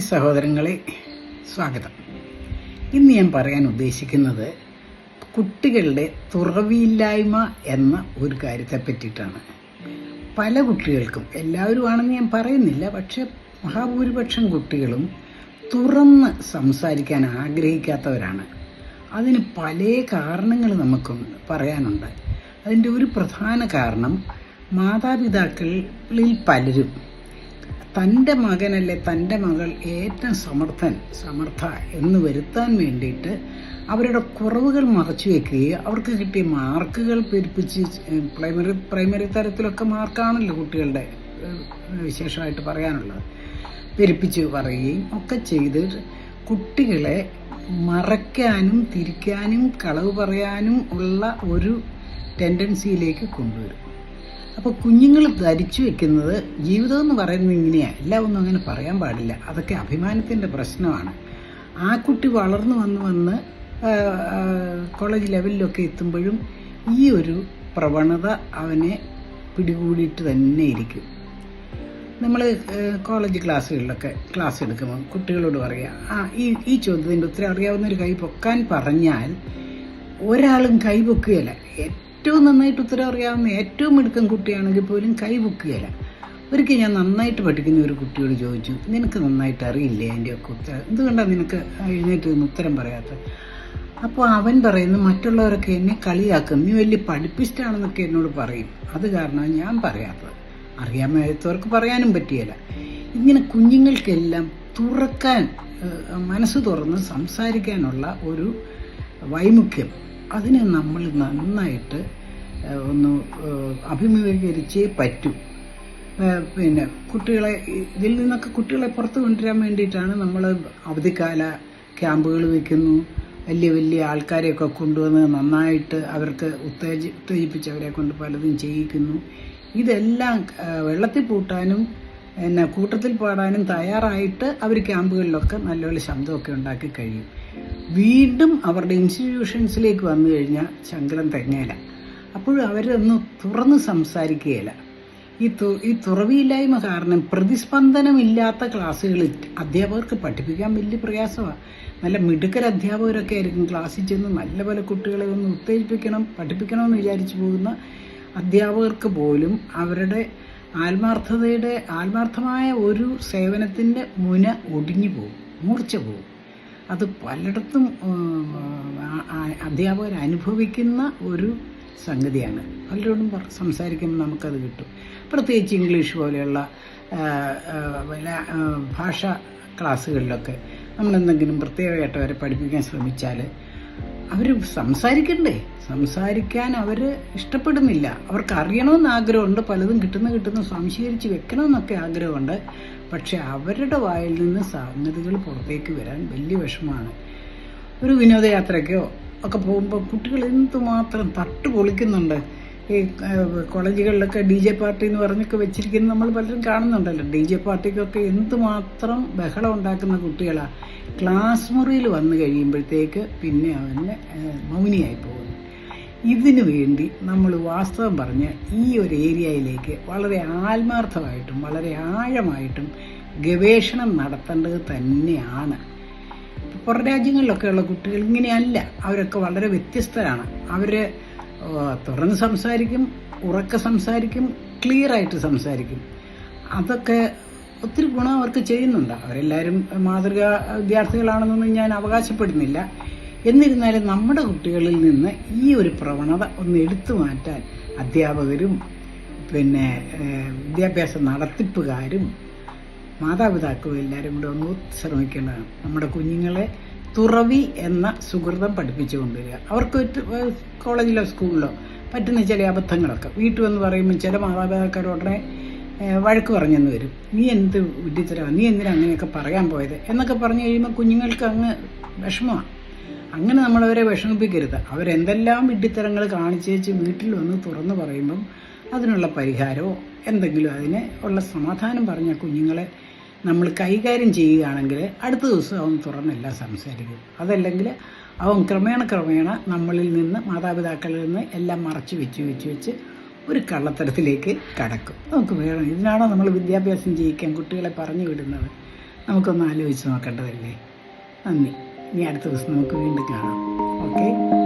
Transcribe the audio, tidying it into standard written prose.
സഹോദരങ്ങളെ, സ്വാഗതം. ഇന്ന് ഞാൻ പറയാൻ ഉദ്ദേശിക്കുന്നത് കുട്ടികളുടെ തുറവിയില്ലായ്മ എന്ന ഒരു കാര്യത്തെ പറ്റിയിട്ടാണ്. പല കുട്ടികൾക്കും, എല്ലാവരും ആണെന്ന് ഞാൻ പറയുന്നില്ല, പക്ഷെ മഹാഭൂരിപക്ഷം കുട്ടികളും തുറന്ന് സംസാരിക്കാൻ ആഗ്രഹിക്കാത്തവരാണ്. അതിന് പല കാരണങ്ങൾ നമുക്ക് പറയാനുണ്ട്. അതിൻ്റെ ഒരു പ്രധാന കാരണം, മാതാപിതാക്കളിൽ പലരും തൻ്റെ മകനല്ലേ തൻ്റെ മകൾ ഏറ്റവും സമർത്ഥ എന്ന് വരുത്താൻ വേണ്ടിയിട്ട് അവരുടെ കുറവുകൾ മറച്ചു വയ്ക്കുകയും അവർക്ക് കിട്ടിയ മാർക്കുകൾ പെരുപ്പിച്ച് പ്രൈമറി തലത്തിലൊക്കെ മാർക്കാണല്ലോ കുട്ടികളുടെ വിശേഷമായിട്ട് പറയാനുള്ളത്, പെരുപ്പിച്ച് പറയുകയും ഒക്കെ ചെയ്ത് കുട്ടികളെ മറയ്ക്കാനും തിരിക്കാനും കളവ് പറയാനും ഉള്ള ഒരു ടെൻഡൻസിയിലേക്ക് കൊണ്ടുവരും. അപ്പോൾ കുഞ്ഞുങ്ങൾ ധരിച്ചു വെക്കുന്നത് ജീവിതം എന്ന് പറയുന്നത് ഇങ്ങനെയാണ്, എല്ലാം ഒന്നും അങ്ങനെ പറയാൻ പാടില്ല, അതൊക്കെ അഭിമാനത്തിൻ്റെ പ്രശ്നമാണ്. ആ കുട്ടി വളർന്നു വന്ന് കോളേജ് ലെവലിലൊക്കെ എത്തുമ്പോഴും ഈ ഒരു പ്രവണത അവനെ പിടികൂടിയിട്ട് തന്നെ ഇരിക്കും. നമ്മൾ കോളേജ് ക്ലാസ്സുകളിലൊക്കെ ക്ലാസ് എടുക്കുമ്പോൾ കുട്ടികളോട് പറയുക, ഈ ചോദ്യത്തിൻ്റെ ഉത്തരം അറിയാവുന്നൊരു കൈ പൊക്കാൻ പറഞ്ഞാൽ ഒരാളും കൈ പൊക്കുകയില്ല. ഏറ്റവും നന്നായിട്ട് ഉത്തരം അറിയാവുന്ന ഏറ്റവും മിടുക്കൻ കുട്ടിയാണെങ്കിൽ പോലും കൈ പൊക്കുകയില്ല. ഒരിക്കൽ ഞാൻ നന്നായിട്ട് പഠിക്കുന്ന ഒരു കുട്ടിയോട് ചോദിച്ചു, നിനക്ക് നന്നായിട്ട് അറിയില്ലേ അതിൻ്റെയൊക്കെ ഉത്തരം, എന്തുകൊണ്ടാണ് നിനക്ക് എഴുന്നേറ്റ് ഉത്തരം പറയാത്തത്? അപ്പോൾ അവൻ പറയുന്നു, മറ്റുള്ളവരൊക്കെ എന്നെ കളിയാക്കും, നീ വലിയ പഠിപ്പിസ്റ്റാണെന്നൊക്കെ എന്നോട് പറയും, അത് കാരണമാണ് ഞാൻ പറയാത്തത്. അറിയാൻ മേലത്തവർക്ക് പറയാനും പറ്റിയല്ല. ഇങ്ങനെ കുഞ്ഞുങ്ങൾക്കെല്ലാം തുറക്കാൻ, മനസ്സ് തുറന്ന് സംസാരിക്കാനുള്ള ഒരു വൈമുഖ്യം, അതിനെ നമ്മൾ നന്നായിട്ട് ഒന്ന് അഭിമുഖീകരിച്ചേ പറ്റൂ. പിന്നെ കുട്ടികളെ ഇതിൽ നിന്നൊക്കെ കുട്ടികളെ പുറത്ത് കൊണ്ടുവരാൻ വേണ്ടിയിട്ടാണ് നമ്മൾ അവധിക്കാല ക്യാമ്പുകൾ വയ്ക്കുന്നു, വലിയ ആൾക്കാരെയൊക്കെ കൊണ്ടുവന്ന് നന്നായിട്ട് അവർക്ക് ഉത്തേജിപ്പിച്ച് അവരെ കൊണ്ട് പലതും ചെയ്യിക്കുന്നു. ഇതെല്ലാം വെള്ളത്തിൽ പൂട്ടാനും കൂട്ടത്തിൽ പാടാനും തയ്യാറായിട്ട് അവർ ക്യാമ്പുകളിലൊക്കെ നല്ല ശബ്ദമൊക്കെ ഉണ്ടാക്കി കഴിയും. വീണ്ടും അവരുടെ ഇൻസ്റ്റിറ്റ്യൂഷൻസിലേക്ക് വന്നു കഴിഞ്ഞാൽ ശങ്കരം തെങ്ങയില. അപ്പോഴും അവരൊന്നും തുറന്ന് സംസാരിക്കുകയില്ല. ഈ തുറവിയില്ലായ്മ കാരണം പ്രതിസ്പന്ദനമില്ലാത്ത ക്ലാസ്സുകളിൽ അധ്യാപകർക്ക് പഠിപ്പിക്കാൻ വലിയ പ്രയാസമാണ്. നല്ല മിടുക്കൽ അധ്യാപകരൊക്കെ ആയിരിക്കും ക്ലാസ്സിൽ ചെന്ന് നല്ല പല കുട്ടികളെ ഒന്ന് പഠിപ്പിക്കണമെന്ന് വിചാരിച്ചു പോകുന്ന അധ്യാപകർക്ക് പോലും അവരുടെ ആത്മാർത്ഥമായ ഒരു സേവനത്തിൻ്റെ മുന ഒടിഞ്ഞു പോകും, മൂർച്ച പോകും. അത് പലയിടത്തും അധ്യാപകർ അനുഭവിക്കുന്ന ഒരു സംഗതിയാണ്. പലരോടും സംസാരിക്കുമ്പോൾ നമുക്കത് കിട്ടും. പ്രത്യേകിച്ച് ഇംഗ്ലീഷ് പോലെയുള്ള ഭാഷാ ക്ലാസ്സുകളിലൊക്കെ നമ്മളെന്തെങ്കിലും പ്രത്യേകമായിട്ട് അവരെ പഠിപ്പിക്കാൻ ശ്രമിച്ചാൽ അവർ സംസാരിക്കാൻ അവർ ഇഷ്ടപ്പെടുന്നില്ല. അവർക്ക് അറിയണമെന്ന് ആഗ്രഹമുണ്ട്, പലതും കിട്ടുന്ന സ്വാംശീകരിച്ച് വെക്കണമെന്നൊക്കെ ആഗ്രഹമുണ്ട്. പക്ഷെ അവരുടെ വായിൽ നിന്ന് സംഗതികൾ പുറത്തേക്ക് വരാൻ വലിയ വിഷമമാണ്. ഒരു വിനോദയാത്രയ്ക്കോ ഒക്കെ പോകുമ്പോൾ കുട്ടികൾ എന്തുമാത്രം തട്ട് പൊളിക്കുന്നുണ്ട്. ഈ കോളേജുകളിലൊക്കെ DJ പാർട്ടി എന്ന് പറഞ്ഞൊക്കെ വെച്ചിരിക്കുന്നത് നമ്മൾ പലരും കാണുന്നുണ്ടല്ലോ. DJ പാർട്ടിക്കൊക്കെ എന്തുമാത്രം ബഹളം ഉണ്ടാക്കുന്ന കുട്ടികളാണ്. ക്ലാസ് മുറിയിൽ വന്നു കഴിയുമ്പോഴത്തേക്ക് പിന്നെ അവന് മൗനിയായി പോകുന്നു. ഇതിനു വേണ്ടി നമ്മൾ വാസ്തവം പറഞ്ഞ് ഈ ഒരു ഏരിയയിലേക്ക് വളരെ ആത്മാർത്ഥമായിട്ടും വളരെ ആഴമായിട്ടും ഗവേഷണം നടത്തേണ്ടത് തന്നെയാണ്. പുറം രാജ്യങ്ങളിലൊക്കെയുള്ള കുട്ടികൾ ഇങ്ങനെയല്ല, അവരൊക്കെ വളരെ വ്യത്യസ്തരാണ്. അവർ തുറന്ന് സംസാരിക്കും, ഉറക്കെ സംസാരിക്കും, ക്ലിയറായിട്ട് സംസാരിക്കും. അതൊക്കെ ഒത്തിരി ഗുണം അവർക്ക് ചെയ്യുന്നുണ്ട്. അവരെല്ലാവരും മാതൃകാ വിദ്യാർത്ഥികളാണെന്നൊന്നും ഞാൻ അവകാശപ്പെടുന്നില്ല. എന്നിരുന്നാലും നമ്മുടെ കുട്ടികളിൽ നിന്ന് ഈ ഒരു പ്രവണത ഒന്ന് എടുത്തു മാറ്റാൻ അധ്യാപകരും പിന്നെ വിദ്യാഭ്യാസ നടത്തിപ്പുകാരും മാതാപിതാക്കളും എല്ലാവരും കൂടെ ഒന്ന് ശ്രമിക്കേണ്ടതാണ്. നമ്മുടെ കുഞ്ഞുങ്ങളെ തുറവി എന്ന സുഹൃതം പഠിപ്പിച്ചു കൊണ്ടുവരിക. അവർക്ക് കോളേജിലോ സ്കൂളിലോ പറ്റുന്ന ചില അബദ്ധങ്ങളൊക്കെ വീട്ടിൽ വന്ന് പറയുമ്പോൾ ചില മാതാപിതാക്കളുടെ വഴക്ക് പറഞ്ഞെന്ന് വരും. നീ എന്ത് വിഡ്ഢിത്തരമാണ്, നീ എന്തിനാ അങ്ങനെയൊക്കെ പറയാൻ പോയത് എന്നൊക്കെ പറഞ്ഞു കഴിയുമ്പോൾ കുഞ്ഞുങ്ങൾക്ക് അങ്ങ് വിഷമമാണ്. അങ്ങനെ നമ്മളവരെ വിഷമിപ്പിക്കരുത്. അവരെന്തെല്ലാം വിഡ്ഢിത്തരങ്ങൾ കാണിച്ചേച്ച് വീട്ടിൽ വന്ന് തുറന്നു പറയുമ്പം അതിനുള്ള പരിഹാരമോ എന്തെങ്കിലും അതിന് ഉള്ള സമാധാനം പറഞ്ഞ കുഞ്ഞുങ്ങളെ നമ്മൾ കൈകാര്യം ചെയ്യുകയാണെങ്കിൽ അടുത്ത ദിവസം അവൻ തുറന്നെല്ലാം സംസാരിക്കും. അതല്ലെങ്കിൽ അവൻ ക്രമേണ നമ്മളിൽ നിന്ന്, മാതാപിതാക്കളിൽ നിന്ന് എല്ലാം മറച്ചു വെച്ച് ഒരു കള്ളത്തരത്തിലേക്ക് കടക്കും. നമുക്ക് വേണം. ഇതിനാണോ നമ്മൾ വിദ്യാഭ്യാസം ചെയ്യിക്കാൻ കുട്ടികളെ പറഞ്ഞു വിടുന്നത്? നമുക്കൊന്ന് ആലോചിച്ച് നോക്കേണ്ടതല്ലേ. നന്ദി. ഇനി അടുത്ത ദിവസം നമുക്ക് വീണ്ടും കാണാം. ഓക്കെ.